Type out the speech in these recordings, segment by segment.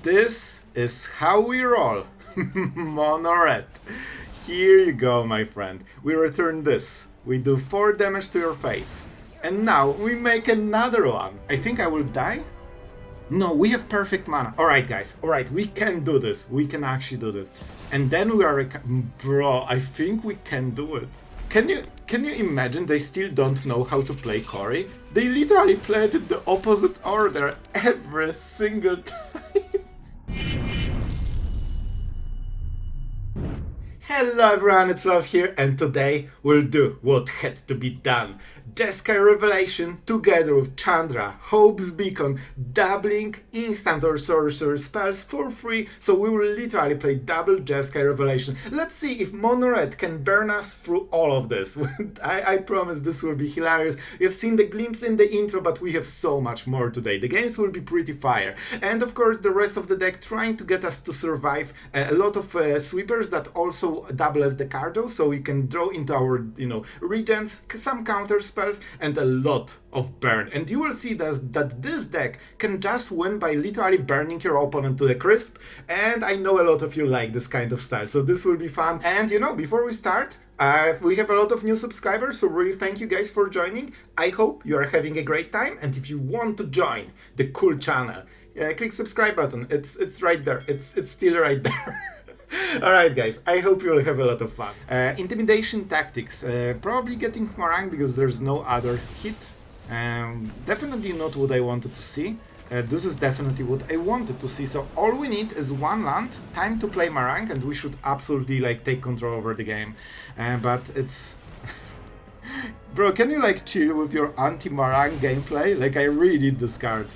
This is how we roll. Mono-red. Here you go, my friend. We return this. We do 4 damage to your face. And now we make another one. I think I will die? No, we have perfect mana. Alright, guys. Alright, we can do this. We can actually do this. And then we are... Bro, I think we can do it. Can you imagine they still don't know how to play Cory? They literally played it the opposite order every single time. Hello everyone, it's Sloth here, and today we'll do what had to be done. Jeskai Revelation together with Chandra, Hope's Beacon, doubling instant or sorcery spells for free, so we will literally play double Jeskai Revelation. Let's see if Mono-red can burn us through all of this. I promise this will be hilarious. You've seen the glimpse in the intro, but we have so much more today. The games will be pretty fire. And of course the rest of the deck trying to get us to survive. A lot of sweepers that also double as the cardo, so we can draw into our, regents, some counter spells, and a lot of burn. And you will see that this deck can just win by literally burning your opponent to the crisp, and I know a lot of you like this kind of style, so this will be fun. And before we start, we have a lot of new subscribers, so really thank you guys for joining. I hope you are having a great time, and if you want to join the cool channel, click subscribe button. It's right there. It's still right there. Alright guys, I hope you'll have a lot of fun. Intimidation tactics. Probably getting Marang because there's no other hit. Definitely not what I wanted to see. This is definitely what I wanted to see. So all we need is one land, time to play Marang, and we should absolutely take control over the game. But it's... Bro, can you chill with your anti-Marang gameplay? I really need this card.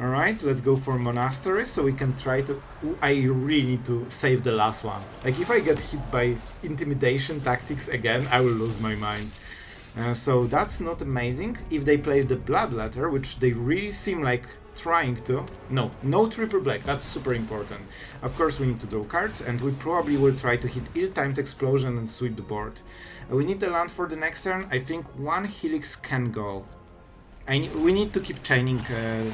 Alright, let's go for Monastery, so we can try to... I really need to save the last one. If I get hit by Intimidation tactics again, I will lose my mind. So that's not amazing. If they play the Bloodletter, which they really seem like trying to... No triple black, that's super important. Of course we need to draw cards, and we probably will try to hit Ill-Timed Explosion and sweep the board. We need the land for the next turn. I think one Helix can go. We need to keep chaining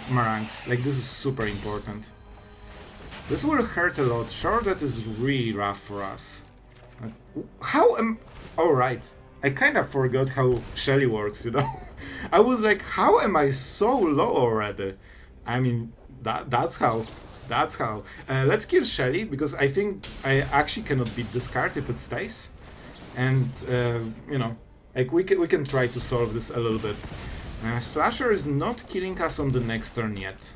Marangs, this is super important. This will hurt a lot, sure, that is really rough for us. Alright, I kinda forgot how Shelly works, I was like, how am I so low already? I mean, that's how. Let's kill Shelly, because I think I actually cannot beat this card if it stays. And, we can try to solve this a little bit. Slasher is not killing us on the next turn yet.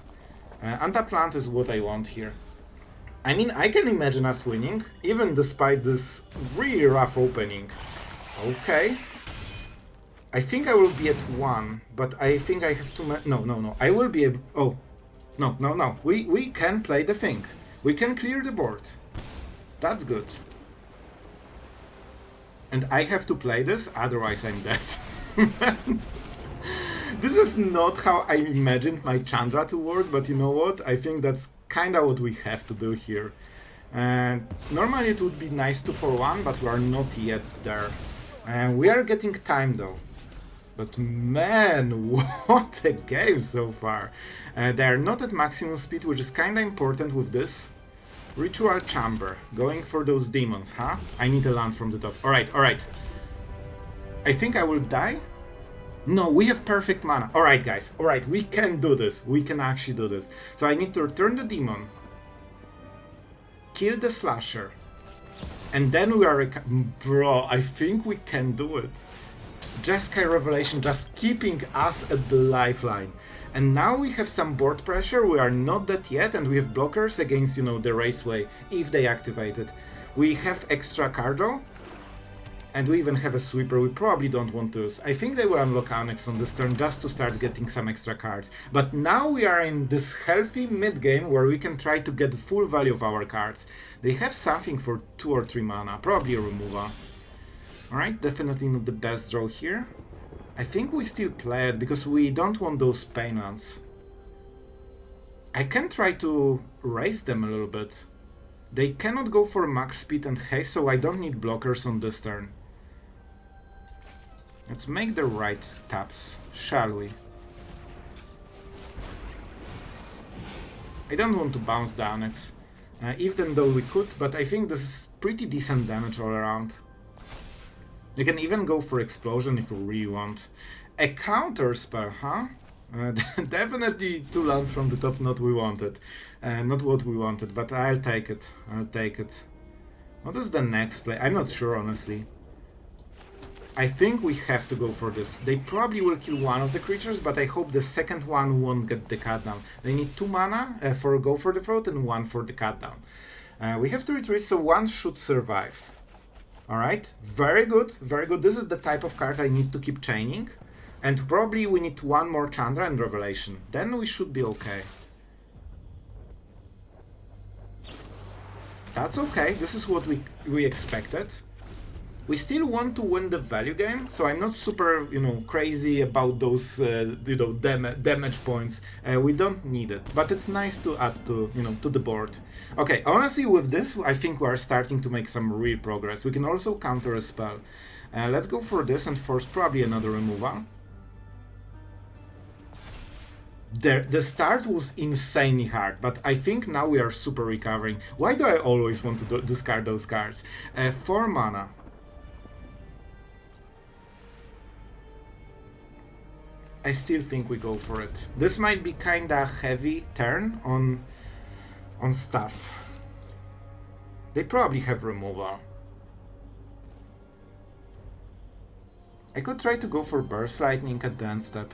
Antaplant is what I want here. I mean, I can imagine us winning, even despite this really rough opening. Okay. I think I will be at 1, but I think I have to... No. I will be able... Oh. No. We can play the thing. We can clear the board. That's good. And I have to play this, otherwise I'm dead. This is not how I imagined my Chandra to work, but you know what? I think that's kinda what we have to do here. Normally it would be nice to for 1, but we are not yet there. We are getting time though. But man, what a game so far. They are not at maximum speed, which is kinda important with this. Ritual Chamber, going for those demons, huh? I need a land from the top. Alright. I think I will die? No, we have perfect mana. Alright guys, alright, we can do this. We can actually do this. So I need to return the demon, kill the slasher, and then we are... Bro, I think we can do it. Jeskai Revelation just keeping us at the lifeline. And now we have some board pressure, we are not dead yet, and we have blockers against, the Raceway, if they activate it. We have extra cardo. And we even have a sweeper we probably don't want to use. I think they will unlock Annex on this turn just to start getting some extra cards. But now we are in this healthy mid-game where we can try to get the full value of our cards. They have something for 2 or 3 mana, probably a removal. Alright, definitely not the best draw here. I think we still play it because we don't want those pain lands. I can try to raise them a little bit. They cannot go for max speed and haste, so I don't need blockers on this turn. Let's make the right taps, shall we? I don't want to bounce the Annex, even though we could, but I think this is pretty decent damage all around. You can even go for Explosion if you really want. A counter spell, huh? Definitely 2 lands from the top, not we wanted. Not what we wanted, but I'll take it. I'll take it. What is the next play? I'm not sure, honestly. I think we have to go for this. They probably will kill one of the creatures, but I hope the second one won't get the cut down. They need 2 mana for go for the throat and 1 for the cut down. We have to retreat, so 1 should survive. Alright, very good, very good. This is the type of card I need to keep chaining. And probably we need 1 more Chandra and Revelation. Then we should be okay. That's okay, this is what we expected. We still want to win the value game, so I'm not super, crazy about those, damage points. We don't need it, but it's nice to add to, to the board. Okay, honestly, with this, I think we are starting to make some real progress. We can also counter a spell. Let's go for this and force probably another removal. The start was insanely hard, but I think now we are super recovering. Why do I always want to discard those cards? 4 mana. I still think we go for it. This might be kinda heavy turn on stuff. They probably have removal. I could try to go for Burst Lightning at the end step.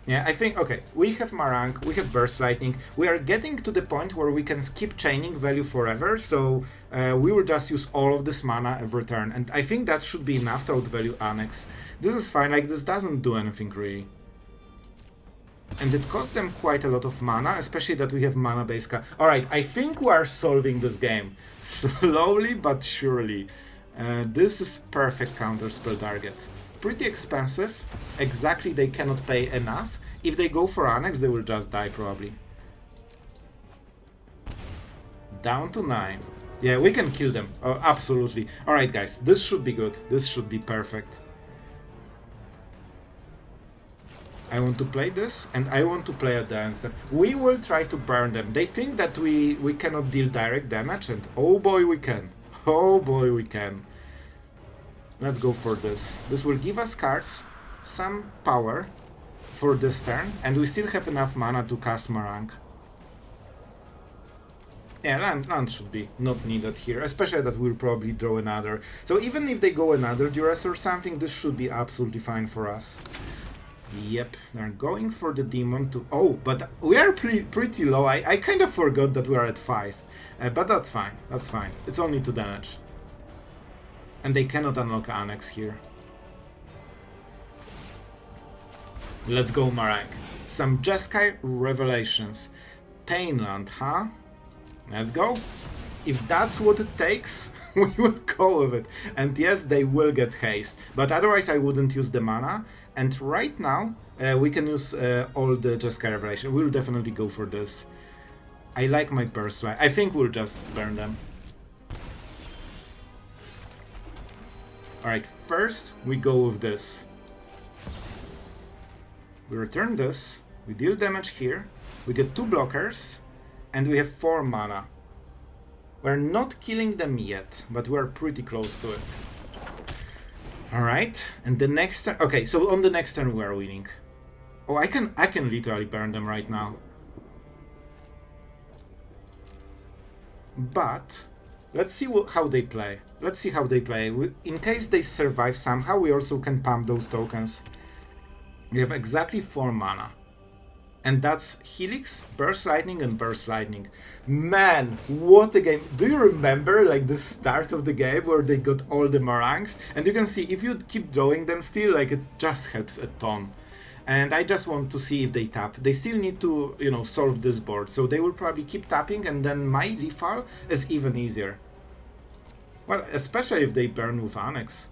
Yeah, I think, okay, we have Marang, we have Burst Lightning. We are getting to the point where we can keep chaining value forever, so we will just use all of this mana every turn. And I think that should be enough to outvalue Annex. This is fine, like, this doesn't do anything really. And it costs them quite a lot of mana, especially that we have mana base card. Alright, I think we are solving this game. Slowly but surely. This is perfect counterspell target. Pretty expensive. Exactly, they cannot pay enough. If they go for Annex, they will just die probably. Down to 9. Yeah, we can kill them. Oh, absolutely. Alright guys, this should be good. This should be perfect. I want to play this, and I want to play at the end step. We will try to burn them. They think that we cannot deal direct damage, and oh boy we can. Oh boy we can. Let's go for this. This will give us cards, some power for this turn, and we still have enough mana to cast Marang. Yeah, land should be not needed here, especially that we'll probably draw another. So even if they go another Duress or something, this should be absolutely fine for us. Yep, they're going for the demon to... Oh, but we are pretty low. I kind of forgot that we are at 5. But that's fine, that's fine. It's only 2 damage. And they cannot unlock Annex here. Let's go, Marang. Some Jeskai Revelations. Painland, huh? Let's go. If that's what it takes, we will go with it. And yes, they will get haste. But otherwise I wouldn't use the mana. And right now, we can use all the Jeskai Revelation. We'll definitely go for this. I like my Burst Light. I think we'll just burn them. Alright, first we go with this. We return this, we deal damage here, we get 2 blockers, and we have 4 mana. We're not killing them yet, but we're pretty close to it. Alright, and the next turn... Okay, so on the next turn we are winning. Oh, I can literally burn them right now. But... let's see how they play. Let's see how they play. In case they survive somehow, we also can pump those tokens. We have exactly 4 mana. And that's Helix, Burst Lightning, and Burst Lightning. Man, what a game. Do you remember like the start of the game where they got all the Marangs? And you can see if you keep drawing them still, like it just helps a ton. And I just want to see if they tap. They still need to, solve this board. So they will probably keep tapping, and then my lethal is even easier. Well, especially if they burn with Annex.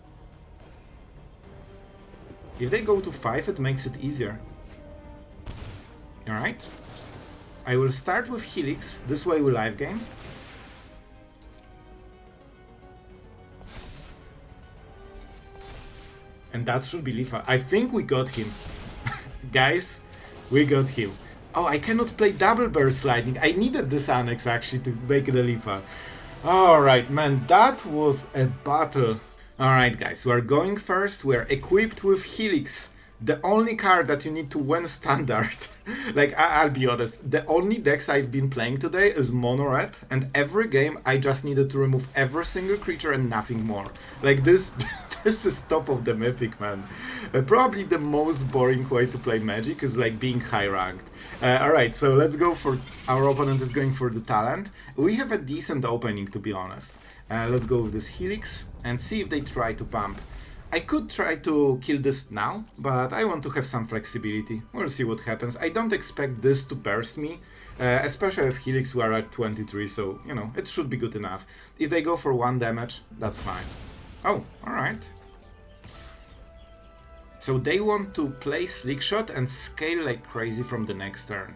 If they go to 5, it makes it easier. Alright. I will start with Helix. This way we live game. And that should be lethal. I think we got him. Guys, we got him. Oh, I cannot play double burst lightning. I needed this annex actually to make it a lethal. Alright, man, that was a battle. Alright, guys, we are going first. We are equipped with Helix. The only card that you need to win standard. Like, I'll be honest, the only decks I've been playing today is Mono Red, and every game I just needed to remove every single creature and nothing more. Like, this this is top of the mythic, man. Probably the most boring way to play Magic is like being high ranked. Alright, so let's go for... Our opponent is going for the talent. We have a decent opening, to be honest. Let's go with this Helix and see if they try to pump. I could try to kill this now, but I want to have some flexibility. We'll see what happens. I don't expect this to burst me, especially with Helix we are at 23, so, you know, it should be good enough. If they go for 1 damage, that's fine. Oh, alright. So they want to play Slick Shot and scale like crazy from the next turn.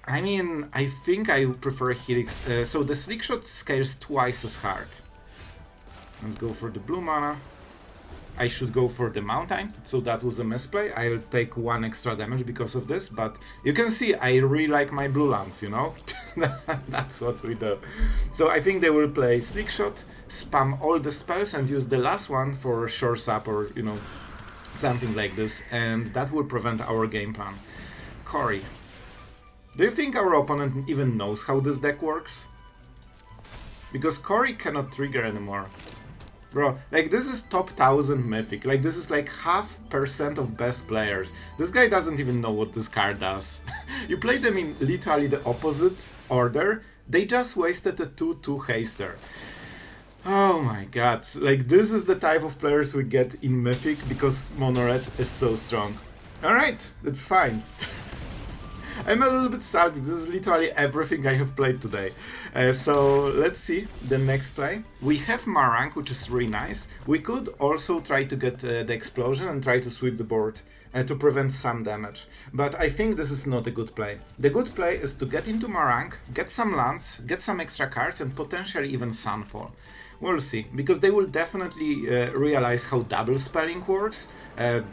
I mean, I think I prefer Helix. So the Slick Shot scales twice as hard. Let's go for the blue mana. I should go for the mountain, so that was a misplay. I'll take 1 extra damage because of this, but you can see I really like my blue lands, you know? That's what we do. So I think they will play Slick Shot, spam all the spells and use the last one for Shores Up or, you know, something like this, and that will prevent our game plan. Corey. Do you think our opponent even knows how this deck works? Because Corey cannot trigger anymore. Bro, like this is top 1000 mythic, like this is like 0.5% of best players. This guy doesn't even know what this card does. You play them in literally the opposite order, they just wasted a 2/2 haster. Oh my god, like this is the type of players we get in mythic because Mono Red is so strong. Alright, it's fine. I'm a little bit salty, this is literally everything I have played today. So let's see the next play. We have Marang, which is really nice. We could also try to get the explosion and try to sweep the board to prevent some damage. But I think this is not a good play. The good play is to get into Marang, get some lands, get some extra cards and potentially even Sunfall. We'll see, because they will definitely realize how double spelling works.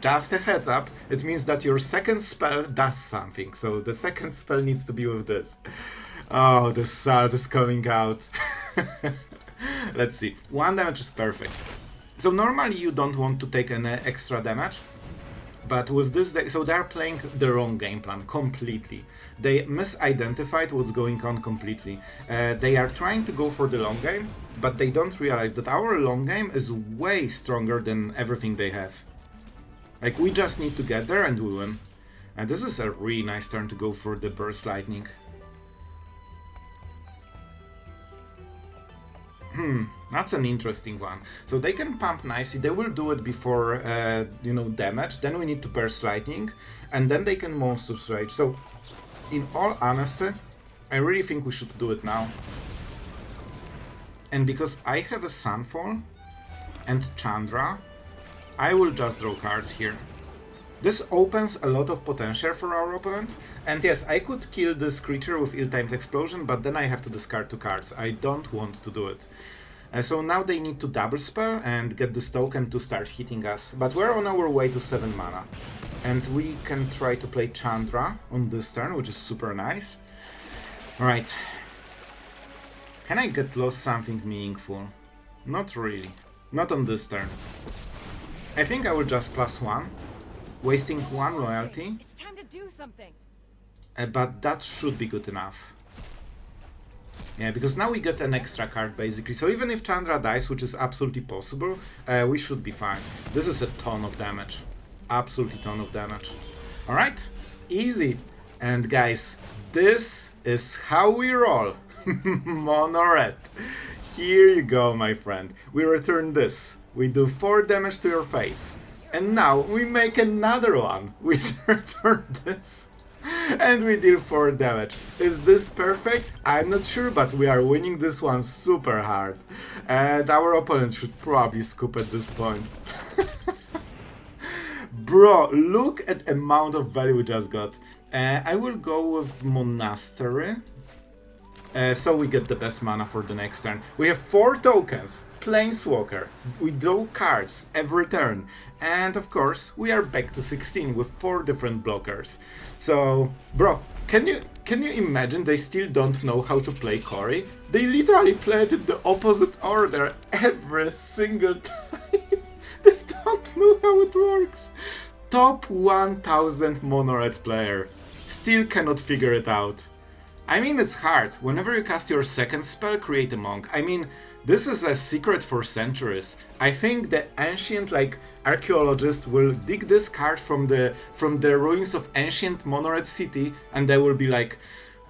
Just a heads up, it means that your second spell does something, so the second spell needs to be with this. Oh, the salt is coming out. Let's see, 1 damage is perfect. So normally you don't want to take an extra damage, but with this deck, so they're playing the wrong game plan completely. They misidentified what's going on completely. They are trying to go for the long game, but they don't realize that our long game is way stronger than everything they have. Like, we just need to get there and we win. And this is a really nice turn to go for the Burst Lightning. That's an interesting one. So they can pump nicely, they will do it before, you know, damage, then we need to Burst Lightning, and then they can Monstrous Rage. So, in all honesty, I really think we should do it now. And because I have a Sunfall and Chandra, I will just draw cards here. This opens a lot of potential for our opponent. And yes, I could kill this creature with ill-timed explosion, but then I have to discard 2 cards. I don't want to do it. So now they need to double spell and get this token to start hitting us. But we're on our way to 7 mana. And we can try to play Chandra on this turn, which is super nice. Alright. Can I get lost something meaningful? Not really. Not on this turn. I think I will just +1, wasting 1 loyalty. It's time to do something. But that should be good enough. Yeah, because now we get an extra card basically. So even if Chandra dies, which is absolutely possible, we should be fine. This is a ton of damage. Absolutely ton of damage. Alright, easy. And guys, this is how we roll. Mono Red. Here you go, my friend. We return this. We do 4 damage to your face. And now we make another one. We return this. And we deal 4 damage. Is this perfect? I'm not sure, but we are winning this one super hard. And our opponent should probably scoop at this point. Bro, look at the amount of value we just got. I will go with Monastery. So we get the best mana for the next turn. We have 4 tokens, Planeswalker. We draw cards every turn. And of course, we are back to 16 with 4 different blockers. So, bro, can you imagine they still don't know how to play Cory? They literally play it in the opposite order every single time. They don't know how it works. Top 1000 mono red player. Still cannot figure it out. I mean, it's hard. Whenever you cast your second spell, create a monk. I mean, this is a secret for centuries. I think the ancient, archaeologists will dig this card from the ruins of ancient mono-red city, and they will be like,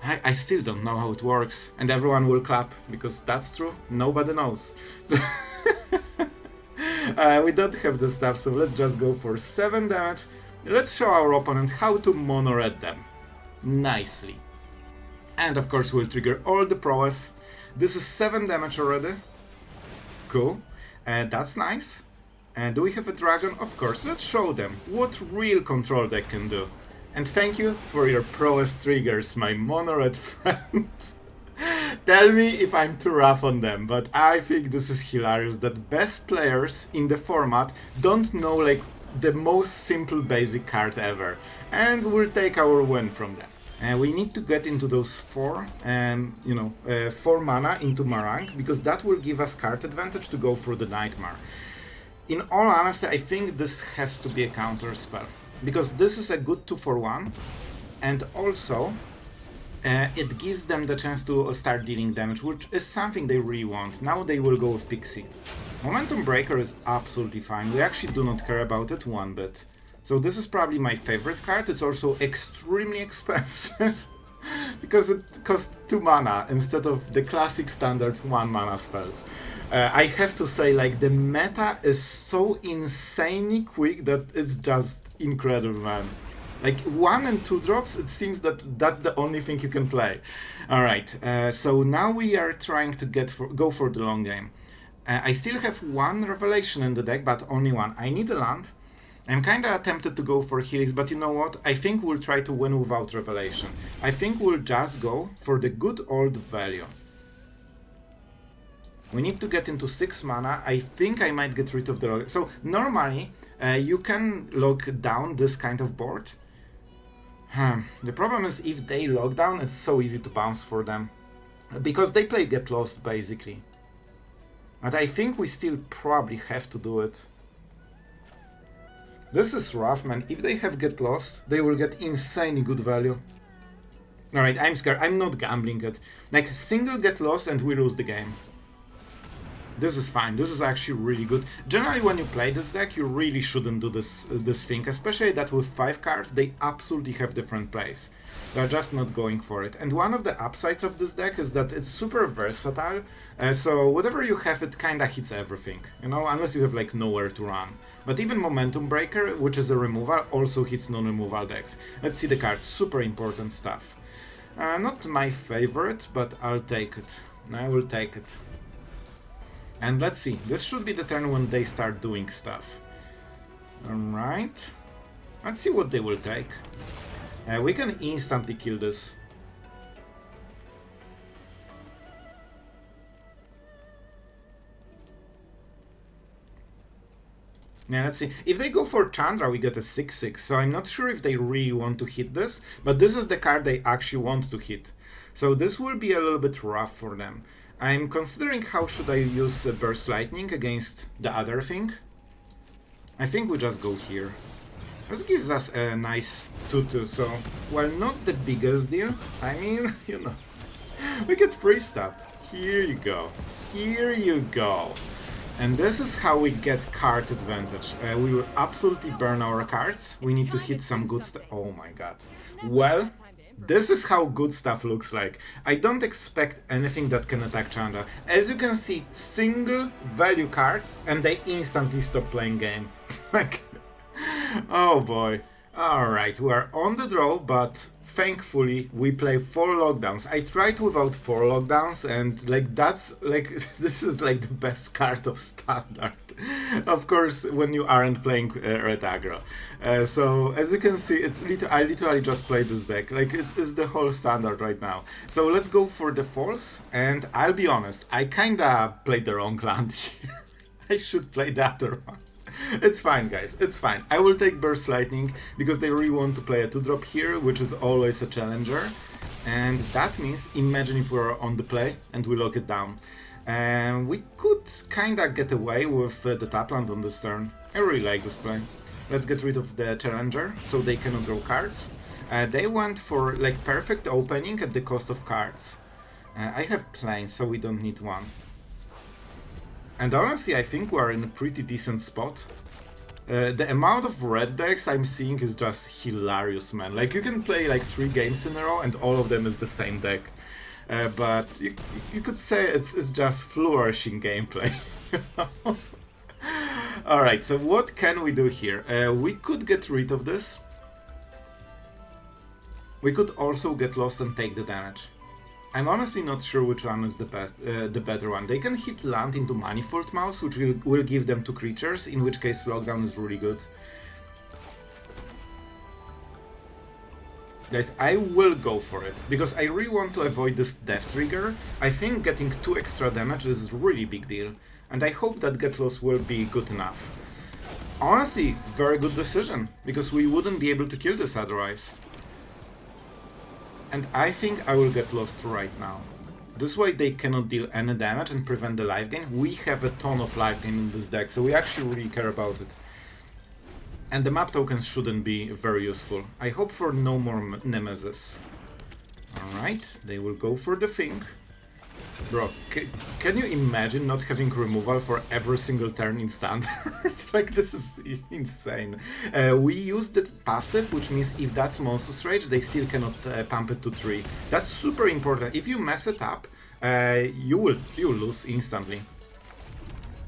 I still don't know how it works. And everyone will clap, because that's true. Nobody knows. We don't have the stuff, so let's just go for 7 damage. Let's show our opponent how to mono-red them. Nicely. And of course we'll trigger all the prowess. This is 7 damage already. Cool. That's nice. Do we have a dragon? Of course. Let's show them what real control deck can do. And thank you for your prowess triggers, my mono-red friend. Tell me if I'm too rough on them, but I think this is hilarious that best players in the format don't know the most simple basic card ever. And we'll take our win from that. We need to get into those 4 mana into Marang, because that will give us card advantage to go for the Nightmare. In all honesty, I think this has to be a counter spell, because this is a good 2-for-1, and also it gives them the chance to start dealing damage, which is something they really want. Now they will go with Pixie. Momentum Breaker is absolutely fine. We actually do not care about it one bit. So this is probably my favorite card. It's also extremely expensive because it costs 2 mana instead of the classic standard 1 mana spells. I have to say, the meta is so insanely quick that it's just incredible, man. 1 and 2 drops, it seems that that's the only thing you can play. Alright, so now we are trying to go for the long game. I still have 1 Revelation in the deck, but only 1. I need a land. I'm kinda tempted to go for Helix, but you know what? I think we'll try to win without Revelation. I think we'll just go for the good old value. We need to get into 6 mana. I think I might get rid of the log. So normally, you can lock down this kind of board. The problem is if they lock down, it's so easy to bounce for them. Because they play Get Lost, basically. But I think we still probably have to do it. This is rough, man. If they have Get Lost, they will get insanely good value. Alright, I'm scared. I'm not gambling it. Single Get Lost and we lose the game. This is fine. This is actually really good. Generally, when you play this deck, you really shouldn't do this thing. Especially that with 5 cards, they absolutely have different plays. They're just not going for it. And one of the upsides of this deck is that it's super versatile. So whatever you have, it kinda hits everything. Unless you have nowhere to run. But even Momentum Breaker, which is a removal, also hits non-removal decks. Let's see the cards. Super important stuff. Not my favorite, but I'll take it. I will take it. And let's see. This should be the turn when they start doing stuff. Alright. Let's see what they will take. We can instantly kill this. Yeah, let's see. If they go for Chandra, we get a 6/6, so I'm not sure if they really want to hit this, but this is the card they actually want to hit. So this will be a little bit rough for them. I'm considering how should I use Burst Lightning against the other thing. I think we just go here. This gives us a nice 2/2, so, well, not the biggest deal. I mean, we get free stuff. Here you go. Here you go. And this is how we get card advantage. We will absolutely burn our cards. We need to hit some good stuff. Oh my god. Well, this is how good stuff looks like. I don't expect anything that can attack Chandra. As you can see, single value card and they instantly stop playing game. Oh boy. Alright, we are on the draw, but thankfully we play 4 lockdowns. I tried without 4 lockdowns, and like that's like this is like the best card of standard. Of course, when you aren't playing red aggro. So as you can see, I literally just played this deck. Like it is the whole standard right now. So let's go for the false. And I'll be honest, I kinda played the wrong land here. I should play the other one. It's fine, guys, it's fine. I will take Burst Lightning because they really want to play a 2-drop here, which is always a challenger. And that means, imagine if we're on the play and we lock it down. And we could kinda get away with the tap land on this turn. I really like this play. Let's get rid of the challenger so they cannot draw cards. They went for like perfect opening at the cost of cards. I have planes, so we don't need one. And honestly, I think we're in a pretty decent spot. The amount of red decks I'm seeing is just hilarious, man. Like, you can play like 3 games in a row and all of them is the same deck. But you could say it's just flourishing gameplay. Alright, so what can we do here? We could get rid of this. We could also get lost and take the damage. I'm honestly not sure which one is the better one. They can hit land into Manifold Mouse, which will give them 2 creatures, in which case Lockdown is really good. Guys, I will go for it, because I really want to avoid this death trigger. I think getting 2 extra damage is a really big deal, and I hope that Get Lost will be good enough. Honestly, very good decision, because we wouldn't be able to kill this otherwise. And I think I will get lost right now. This way they cannot deal any damage and prevent the life gain. We have a ton of life gain in this deck, so we actually really care about it. And the map tokens shouldn't be very useful. I hope for no more Nemesis. Alright, they will go for the thing. Bro, can you imagine not having removal for every single turn in standard? Like, this is insane. We use the passive, which means if that's Monstrous Rage, they still cannot pump it to 3. That's super important. If you mess it up, you lose instantly.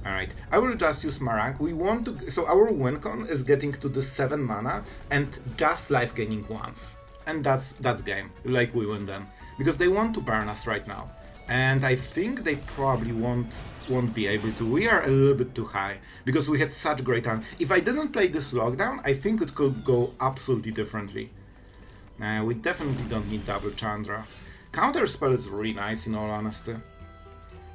Alright, I will just use Marang. We want to... So our win con is getting to the 7 mana and just life gaining once. And that's game. Like, we win then. Because they want to burn us right now. And I think they probably won't be able to. We are a little bit too high, because we had such great time. If I didn't play this lockdown, I think it could go absolutely differently. We definitely don't need double Chandra. Counterspell is really nice, in all honesty.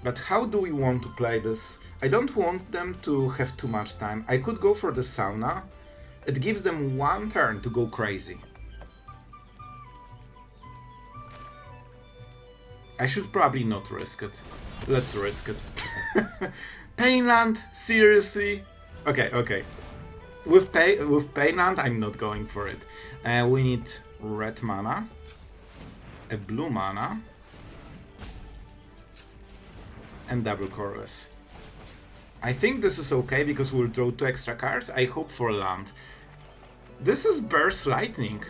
But how do we want to play this? I don't want them to have too much time. I could go for the Sauna. It gives them 1 turn to go crazy. I should probably not risk it. Let's risk it. Painland? Seriously? Okay. With Painland, I'm not going for it. We need red mana, a blue mana, and double Corvus. I think this is okay because we'll draw 2 extra cards. I hope for land. This is Burst Lightning.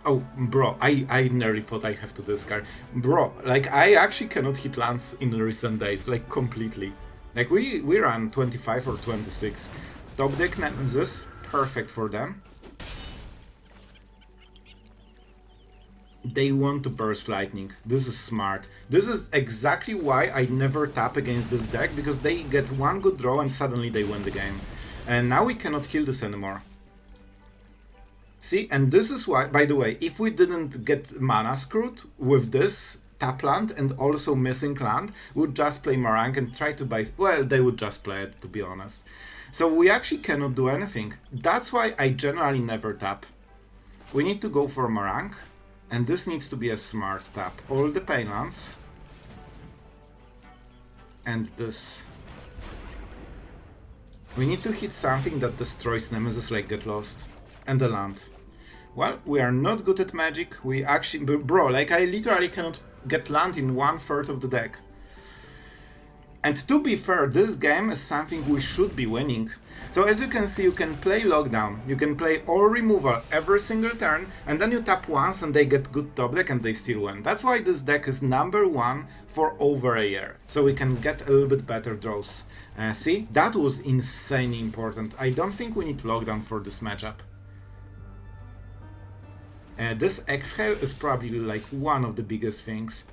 Oh, bro, I nearly thought I have to discard. Bro, like, I actually cannot hit lands in recent days, like, completely. Like, we ran 25 or 26. Top deck Nemesis, perfect for them. They want to Burst Lightning. This is smart. This is exactly why I never tap against this deck, because they get 1 good draw and suddenly they win the game. And now we cannot kill this anymore. See, and this is why, by the way, if we didn't get mana screwed with this tap land and also missing land, we would just play Marang and try to buy... Well, they would just play it, to be honest. So we actually cannot do anything. That's why I generally never tap. We need to go for Marang, and this needs to be a smart tap. All the Painlands. And this. We need to hit something that destroys Nemesis, like Get Lost. And the land. Well, we are not good at magic. We actually... Bro, like, I literally cannot get land in 1/3 of the deck. And to be fair, this game is something we should be winning. So as you can see, you can play Lockdown, you can play all removal every single turn, and then you tap once and they get good top deck and they still win. That's why this deck is #1 for over a year. So we can get a little bit better draws. See, that was insanely important. I don't think we need Lockdown for this matchup. This Exhale is probably like one of the biggest things.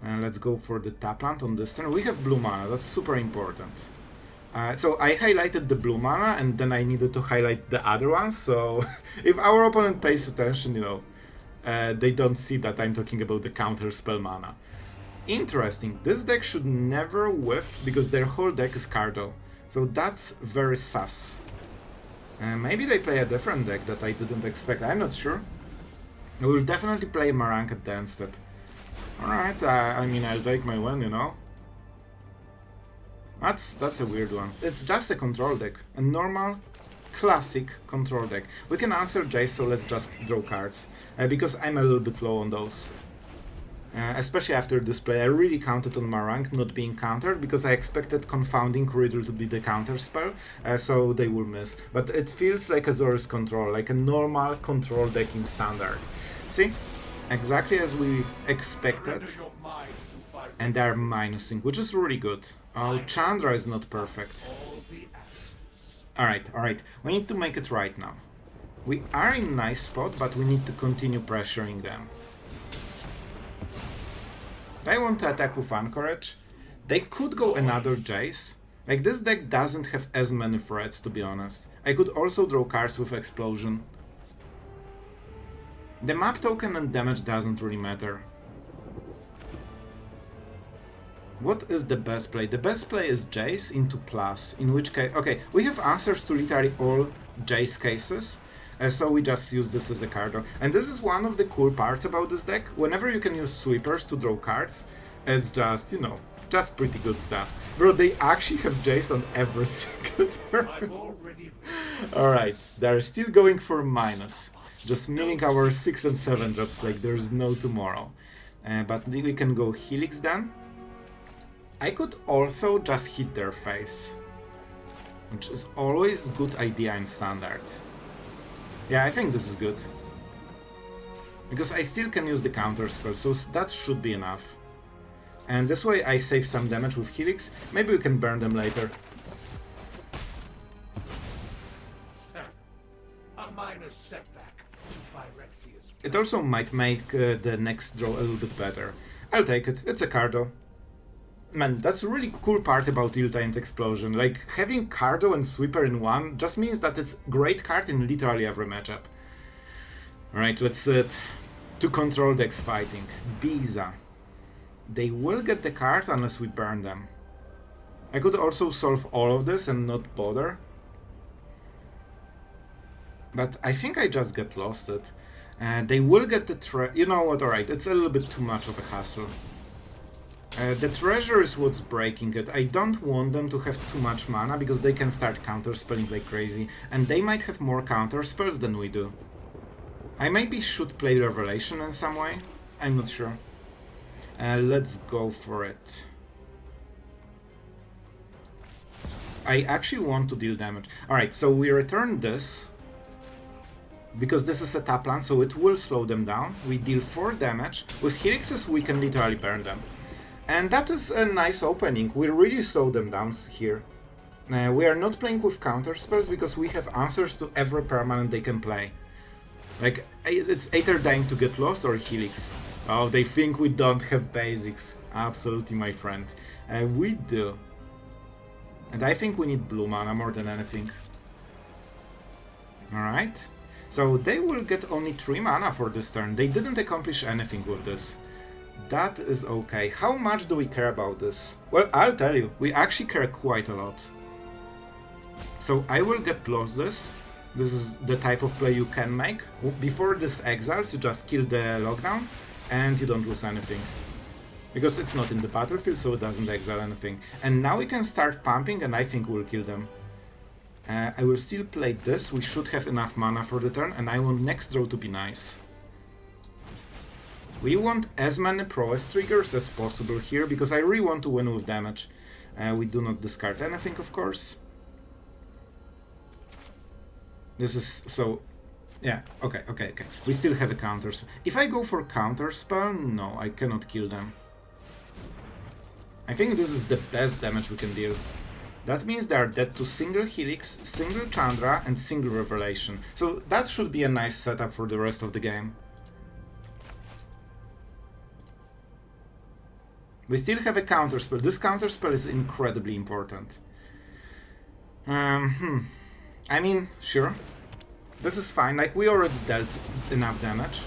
Let's go for the tap land on this turn. We have blue mana, that's super important. So I highlighted the blue mana and then I needed to highlight the other ones, so if our opponent pays attention, you know, they don't see that I'm talking about the counter spell mana. Interesting, this deck should never whiff because their whole deck is Cardo, so that's very sus. Maybe they play a different deck that I didn't expect, I'm not sure. I will definitely play Marang at the end step. Alright, I mean, I'll take my win, you know. That's a weird one. It's just a control deck. A normal, classic control deck. We can answer Jace, so let's just draw cards. Because I'm a little bit low on those. Especially after this play, I really counted on Marang not being countered, because I expected Confounding Riddle to be the counter spell, so they will miss. But it feels like Azorius Control, like a normal control deck in Standard. See? Exactly as we expected. And they're minusing, which is really good. Oh, Chandra is not perfect. Alright, we need to make it right now. We are in a nice spot, but we need to continue pressuring them. I want to attack with Anchorage. They could go another Jace. Like, this deck doesn't have as many threats, to be honest. I could also draw cards with Explosion. The map token and damage doesn't really matter. What is the best play? The best play is Jace into plus, in which case... Okay, we have answers to literally all Jace cases, so we just use this as a card. And this is one of the cool parts about this deck. Whenever you can use sweepers to draw cards, it's just, you know, just pretty good stuff. Bro, they actually have Jace on every single turn. Alright, they're still going for minus. Just milling our 6 and 7 drops like there's no tomorrow. But we can go Helix then. I could also just hit their face, which is always a good idea in Standard. Yeah, I think this is good. Because I still can use the counter spell, so that should be enough. And this way I save some damage with Helix. Maybe we can burn them later. A minor setback. It also might make the next draw a little bit better. I'll take it, it's a Cardo. Man, that's a really cool part about ill-timed Explosion. Like, having Cardo and Sweeper in one just means that it's a great card in literally every matchup. Alright, let's to control decks fighting. Biza. They will get the card unless we burn them. I could also solve all of this and not bother. But I think I just get lost it. They will get the you know what, alright, it's a little bit too much of a hassle. The treasure is what's breaking it. I don't want them to have too much mana because they can start counterspelling like crazy. And they might have more counterspells than we do. I maybe should play Revelation in some way. I'm not sure. Let's go for it. I actually want to deal damage. Alright, so we return this. Because this is a tap land, so it will slow them down. We deal 4 damage. With Helixes we can literally burn them. And that is a nice opening. We really slow them down here. We are not playing with counter spells because we have answers to every permanent they can play. Like, it's either Dying to Get Lost or Helix. Oh, they think we don't have basics. Absolutely, my friend. We do. And I think we need blue mana more than anything. Alright. So they will get only 3 mana for this turn. They didn't accomplish anything with this. That is okay. How much do we care about this? Well, I'll tell you, we actually care quite a lot. So I will get lost this. This is the type of play you can make. Before this exiles, you just kill the lockdown and you don't lose anything. Because it's not in the battlefield, so it doesn't exile anything. And now we can start pumping and I think we'll kill them. I will still play this. We should have enough mana for the turn and I want next draw to be nice. We want as many prowess triggers as possible here, because I really want to win with damage. We do not discard anything, of course. This is so... Yeah, okay. We still have a counter. If I go for counter spell, no, I cannot kill them. I think this is the best damage we can deal. That means they are dead to single Helix, single Chandra, and single Revelation. So that should be a nice setup for the rest of the game. We still have a counterspell. This counterspell is incredibly important. I mean, sure. This is fine. Like, we already dealt enough damage.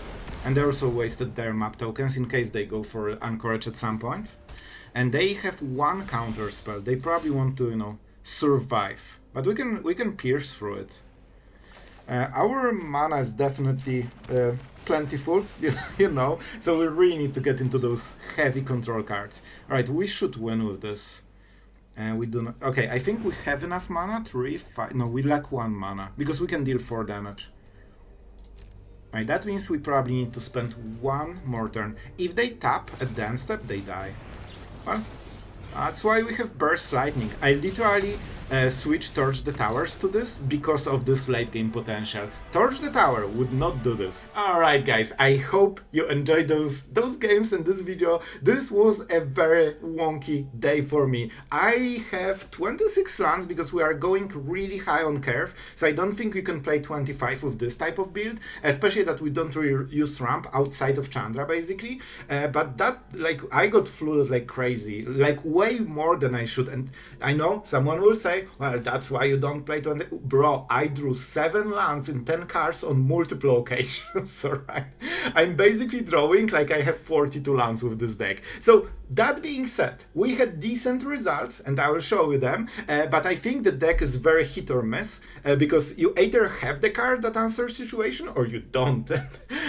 And they also wasted their map tokens in case they go for Anchorage at some point. And they have one counterspell. They probably want to, you know, survive. But we can pierce through it. Our mana is definitely plentiful, you know, so we really need to get into those heavy control cards. Alright, we should win with this. We do not... Okay, I think we have enough mana. 3, 5... No, we lack 1 mana, because we can deal 4 damage. Right, that means we probably need to spend 1 more turn. If they tap at the end step, they die. Well, that's why we have Burst Lightning. I literally switched Torch the Towers to this because of this late game potential. Torch the Tower would not do this. Alright guys, I hope you enjoyed those games and this video. This was a very wonky day for me. I have 26 lands because we are going really high on curve, so I don't think we can play 25 with this type of build, especially that we don't really use ramp outside of Chandra basically. But that, like, I got flooded like crazy, like way more than I should, and I know someone will say, well, that's why you don't play 20. Bro, I drew 7 lands in 10 cards on multiple occasions, alright? I'm basically drawing like I have 42 lands with this deck. So, that being said, we had decent results, and I will show you them, but I think the deck is very hit or miss, because you either have the card that answers situation, or you don't.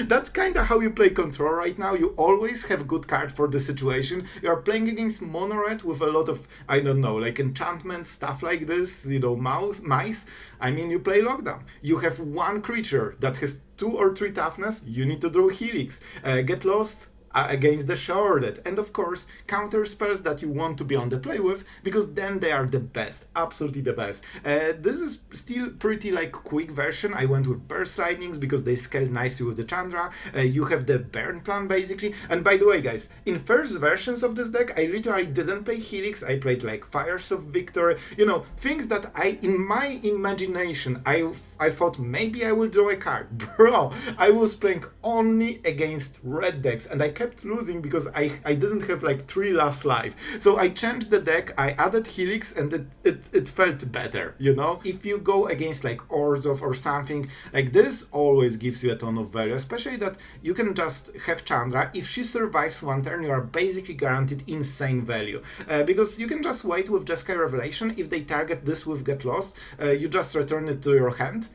That's kinda how you play Control right now. You always have good card for the situation. You are playing against Mono Red with a lot of, I don't know, like enchantments, stuff like this, you know, mice. I mean, you play Lockdown. You have 1 creature that has 2 or 3 toughness, you need to draw Helix. Get Lost against the Sharded, and of course counter spells that you want to be on the play with, because then they are the best, absolutely the best. This is still pretty like quick version. I went with Burst Lightnings because they scale nicely with the Chandra. You have the Burn plan basically, and by the way guys, in first versions of this deck I literally didn't play Helix. I played like Fires of Victory, you know, things that in my imagination I thought maybe I will draw a card. Bro, I was playing only against red decks and I kept losing because I didn't have like 3 last life. So I changed the deck, I added Helix, and it felt better, you know? If you go against like Orzhov or something, like this always gives you a ton of value, especially that you can just have Chandra. If she survives 1 turn, you are basically guaranteed insane value. Because you can just wait with Jeskai Revelation. If they target this with Get Lost, you just return it to your hand.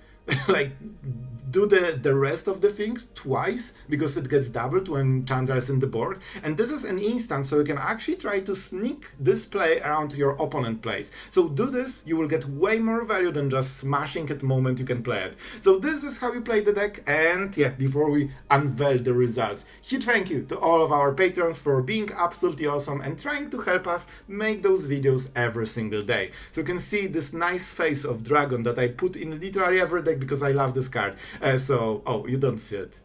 Like, do the rest of the things twice, because it gets doubled when Chandra is in the board. And this is an instant, so you can actually try to sneak this play around your opponent plays. So do this, you will get way more value than just smashing at the moment you can play it. So this is how you play the deck, and yeah, before we unveil the results, huge thank you to all of our patrons for being absolutely awesome and trying to help us make those videos every single day. So you can see this nice face of Dragon that I put in literally every deck because I love this card. Oh, you don't see it.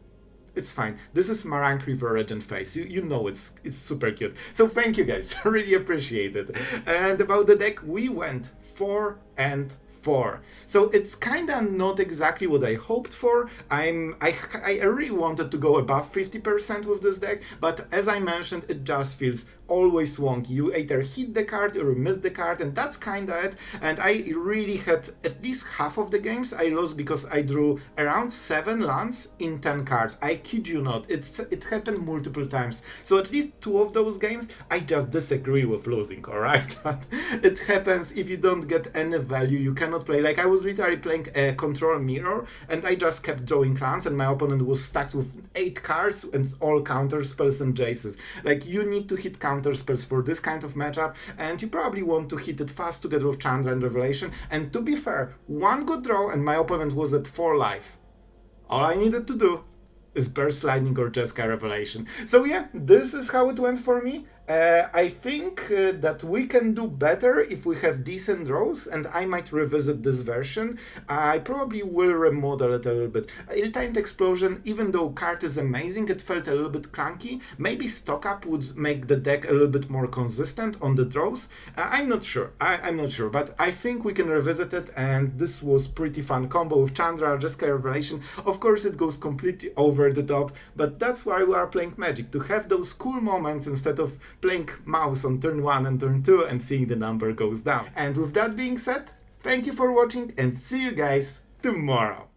It's fine. This is Marang River Regent face. You know it's super cute. So thank you guys. really appreciate it. And about the deck, we went 4 and 4. So it's kinda not exactly what I hoped for. I really wanted to go above 50% with this deck, but as I mentioned, it just feels always wonky. You either hit the card or miss the card, and that's kinda it. And I really had at least half of the games I lost because I drew around 7 lands in 10 cards. I kid you not. It happened multiple times. So at least 2 of those games I just disagree with losing, alright? But it happens. If you don't get any value, you cannot play. Like, I was literally playing a control mirror and I just kept drawing lands and my opponent was stacked with 8 cards and all counter spells and jaces. Like, you need to hit counter spells for this kind of matchup, and you probably want to hit it fast together with Chandra and Revelation. And to be fair, 1 good draw and my opponent was at 4 life. All I needed to do is Burst Lightning or Jeskai Revelation. So yeah, this is how it went for me. I think that we can do better if we have decent draws, and I might revisit this version. I probably will remodel it a little bit. Ill-Timed Explosion, even though card is amazing, it felt a little bit clunky. Maybe Stock Up would make the deck a little bit more consistent on the draws. I'm not sure. I'm not sure, but I think we can revisit it, and this was pretty fun combo with Chandra, Jeskai Revelation. Of course, it goes completely over the top, but that's why we are playing Magic, to have those cool moments instead of playing mouse on turn 1 and turn 2 and seeing the number goes down. And with that being said, thank you for watching and see you guys tomorrow.